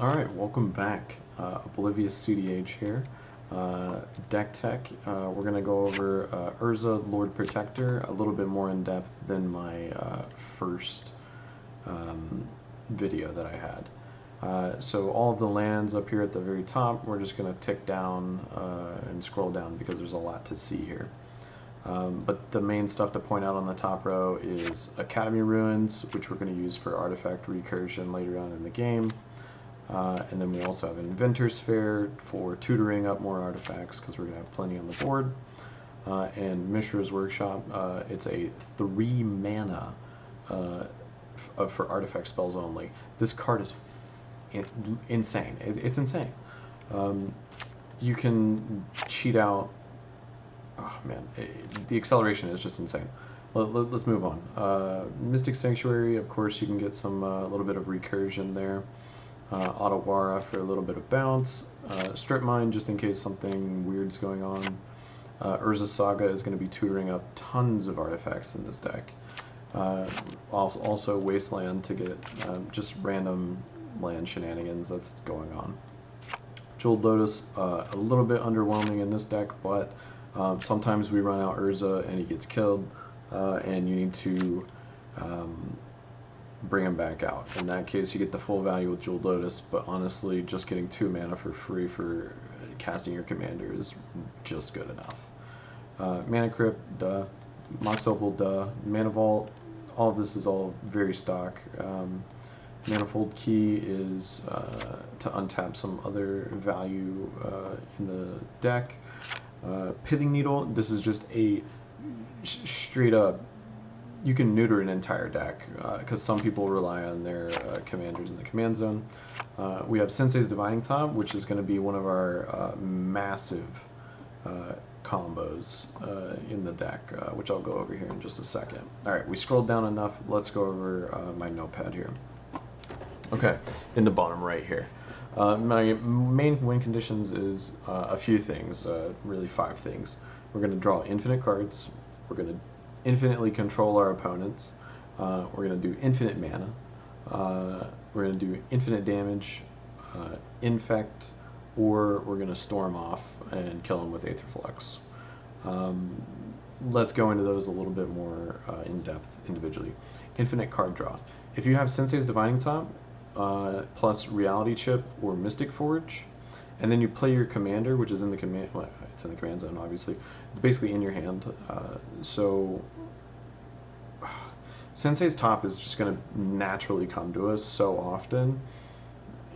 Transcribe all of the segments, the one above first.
Alright, welcome back. Oblivious cEDH here. Deck Tech, we're going to go over Urza, Lord Protector, a little bit more in depth than my first video that I had. So all of the lands up here at the very top, we're just going to tick down and scroll down because there's a lot to see here. But the main stuff to point out on the top row is Academy Ruins, which we're going to use for artifact recursion later on in the game. And then we also have an Inventor's Fair for tutoring up more artifacts because we're going to have plenty on the board. And Mishra's Workshop, it's a 3 mana for artifact spells only. This card is insane. It's insane. You can cheat out. Oh man, the acceleration is just insane. Let's move on. Mystic Sanctuary, of course, you can get some little bit of recursion there. Otawara for a little bit of bounce. Strip Mine just in case something weird's going on. Urza Saga is going to be tutoring up tons of artifacts in this deck. Also Wasteland to get just random land shenanigans that's going on. Jeweled Lotus, a little bit underwhelming in this deck, but sometimes we run out Urza and he gets killed, and you need to bring him back out. In that case, you get the full value with Jeweled Lotus, but honestly, just getting 2 mana for free for casting your commander is just good enough. Mana Crypt, duh. Mox Opal, duh. Mana Vault, all of this is all very stock. Manifold Key is to untap some other value in the deck. Pithing Needle, this is just a straight up, you can neuter an entire deck because some people rely on their commanders in the command zone. We have Sensei's Divining Top, which is going to be one of our massive combos in the deck, which I'll go over here in just a second. Alright, we scrolled down enough. Let's go over my notepad here. Okay, in the bottom right here. My main win conditions is a few things, really 5 things. We're going to draw infinite cards. We're going to infinitely control our opponents. We're going to do infinite mana. We're going to do infinite damage, Infect, or we're going to storm off and kill them with Aetherflux. Let's go into those a little bit more in depth individually. Infinite card draw. If you have Sensei's Divining Top, plus Reality Chip or Mystic Forge, and then you play your commander, which is in the command, well, it's in the command zone, obviously. It's basically in your hand. So Sensei's Top is just going to naturally come to us so often.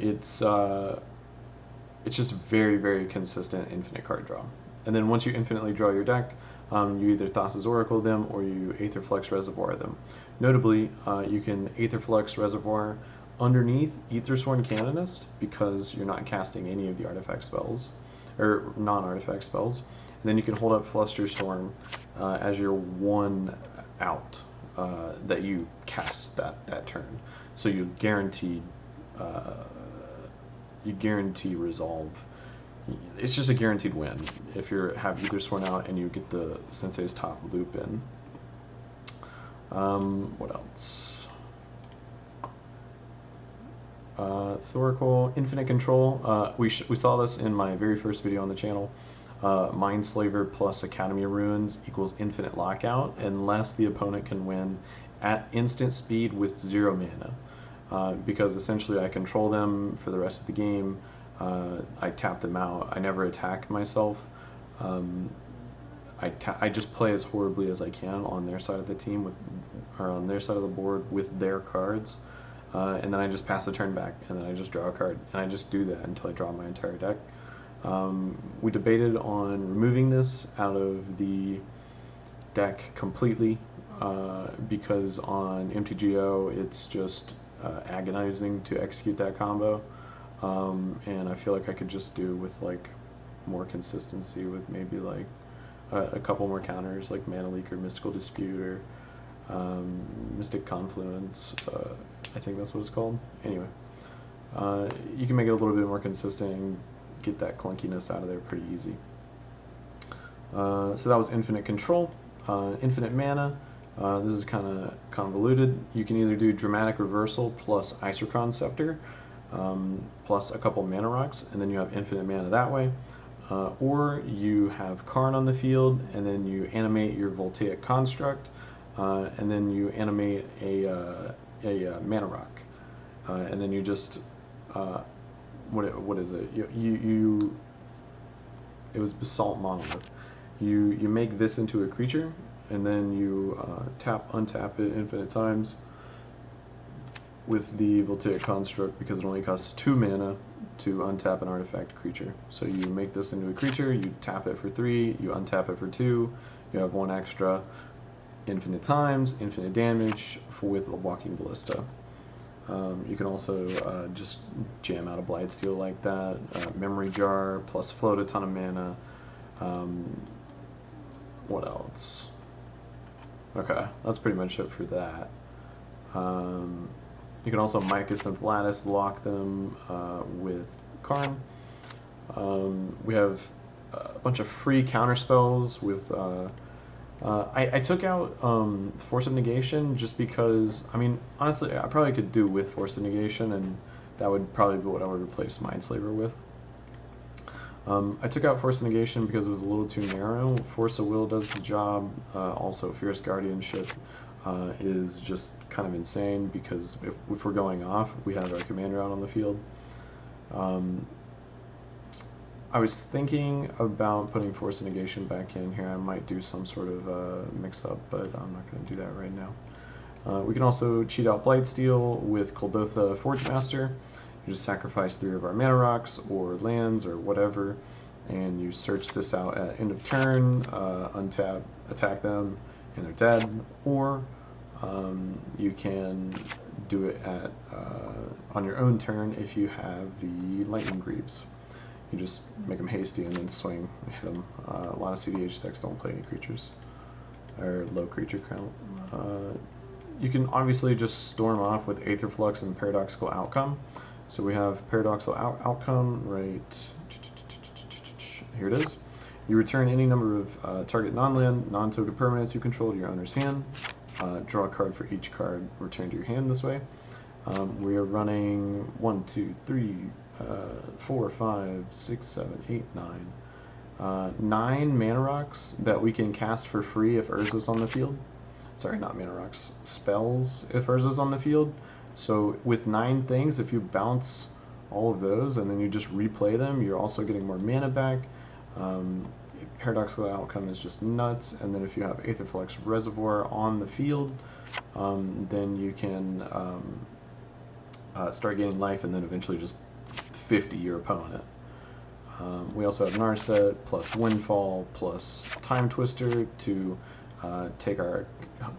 It's just very, very consistent infinite card draw. And then once you infinitely draw your deck, you either Thassa's Oracle them or you Aetherflux Reservoir them. Notably, you can Aetherflux Reservoir underneath Aethersworn Canonist because you're not casting any of the artifact spells, or non-artifact spells. And then you can hold up Flusterstorm as your one out that you cast that turn. So you guarantee resolve. It's just a guaranteed win if you have Aethersworn out and you get the Sensei's Top loop in. What else? Thoracle, Infinite Control. We saw this in my very first video on the channel. Mindslaver plus Academy Ruins equals Infinite Lockout unless the opponent can win at instant speed with 0 mana. Because essentially I control them for the rest of the game. I tap them out. I never attack myself. I just play as horribly as I can on their side of the team or on their side of the board with their cards. And then I just pass the turn back, and then I just draw a card, and I just do that until I draw my entire deck. We debated on removing this out of the deck completely because on MTGO it's just agonizing to execute that combo, and I feel like I could just do with like more consistency with maybe like a couple more counters like Mana Leak or Mystical Dispute or Mystic Confluence. I think that's what it's called. Anyway, you can make it a little bit more consistent and get that clunkiness out of there pretty easy. So that was Infinite Control. Infinite Mana. This is kind of convoluted. You can either do Dramatic Reversal plus Isochron Scepter, plus a couple mana rocks, and then you have infinite mana that way. Or you have Karn on the field, and then you animate your Voltaic Construct, and then you animate a mana rock, and then you just what is it? You it was Basalt Monolith. You make this into a creature, and then you untap it infinite times with the Voltaic Construct, because it only costs 2 mana to untap an artifact creature. So you make this into a creature, you tap it for 3, you untap it for 2, you have 1 extra, infinite times, infinite damage with a Walking Ballista. You can also just jam out a Blightsteel like that, Memory Jar, plus float a ton of mana. What else? Okay, that's pretty much it for that. You can also Mycosynth Lattice lock them with Karn. We have a bunch of free counter spells with. I took out Force of Negation just because, I mean, honestly, I probably could do with Force of Negation, and that would probably be what I would replace Mindslaver with. I took out Force of Negation because it was a little too narrow. Force of Will does the job. Also, Fierce Guardianship is just kind of insane, because if we're going off, we have our commander out on the field. I was thinking about putting Force of Negation back in here. I might do some sort of mix-up, but I'm not going to do that right now. We can also cheat out Blightsteel with Kuldotha Forgemaster. You just sacrifice 3 of our mana rocks or lands or whatever, and you search this out at end of turn, untap, attack them, and they're dead. Or you can do it at on your own turn if you have the Lightning Greaves. You just make them hasty and then swing and hit them. A lot of cEDH decks don't play any creatures, or low creature count. You can obviously just storm off with Aetherflux and Paradoxical Outcome. So we have Paradoxical Outcome right here. It is. You return any number of target non-land, non-token permanents you control to your owner's hand. Draw a card for each card returned to your hand this way. We are running 1, 2, 3, 4, 5, 6, 7, 8, 9. 9 mana rocks that we can cast for free if Urza's on the field. Sorry, not mana rocks. Spells if Urza's on the field. So with 9 things, if you bounce all of those and then you just replay them, you're also getting more mana back. Paradoxical Outcome is just nuts. And then if you have Aetherflux Reservoir on the field, then you can start gaining life and then eventually just 50 your opponent. We also have Narset plus Windfall plus Time Twister to take our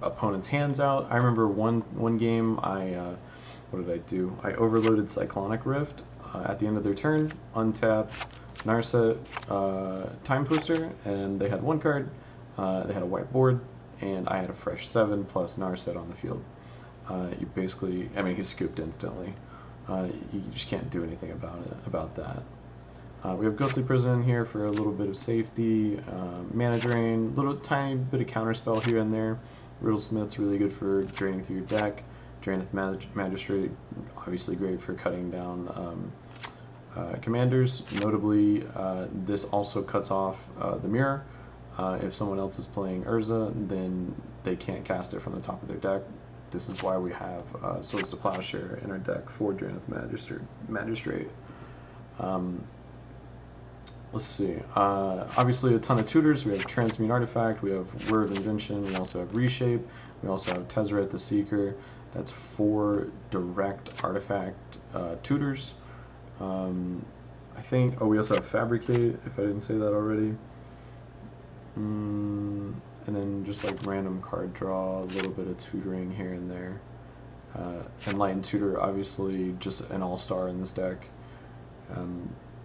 opponent's hands out. I remember one game what did I do? I overloaded Cyclonic Rift at the end of their turn, untapped Narset, Time Twister, and they had 1 card. They had a white board, and I had a fresh 7 plus Narset on the field. You basically, I mean, he's scooped instantly. You just can't do anything about that. We have Ghostly Prison here for a little bit of safety, mana drain, little tiny bit of counterspell here and there. Riddlesmith's really good for draining through your deck. Draineth Magistrate, obviously great for cutting down commanders. Notably, this also cuts off the mirror. If someone else is playing Urza, then they can't cast it from the top of their deck. This is why we have Swords to Plowshare in our deck for Draineth Magistrate. Let's see. Obviously, a ton of tutors. We have Transmute Artifact. We have Word of Invention. We also have Reshape. We also have Tezzeret the Seeker. That's 4 direct artifact tutors. I think. Oh, we also have Fabricate. If I didn't say that already. And then just like random card draw, a little bit of tutoring here and there. Enlightened Tutor, obviously, just an all-star in this deck.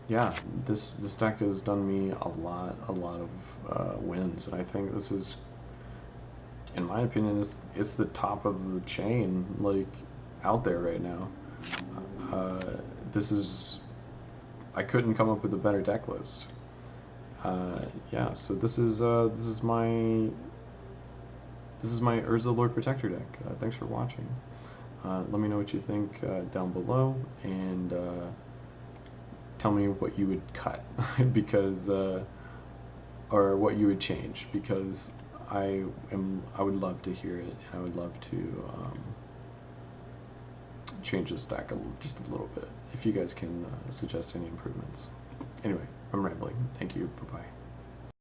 Yeah, this deck has done me a lot of wins, and I think this is, in my opinion, it's the top of the chain, like, out there right now. This is, I couldn't come up with a better deck list. Yeah, so this is my Urza Lord Protector deck. Thanks for watching. Let me know what you think down below, and tell me what you would cut because or what you would change, because I would love to hear it, and I would love to change the stack just a little bit if you guys can suggest any improvements. Anyway, I'm rambling. Thank you. Bye bye.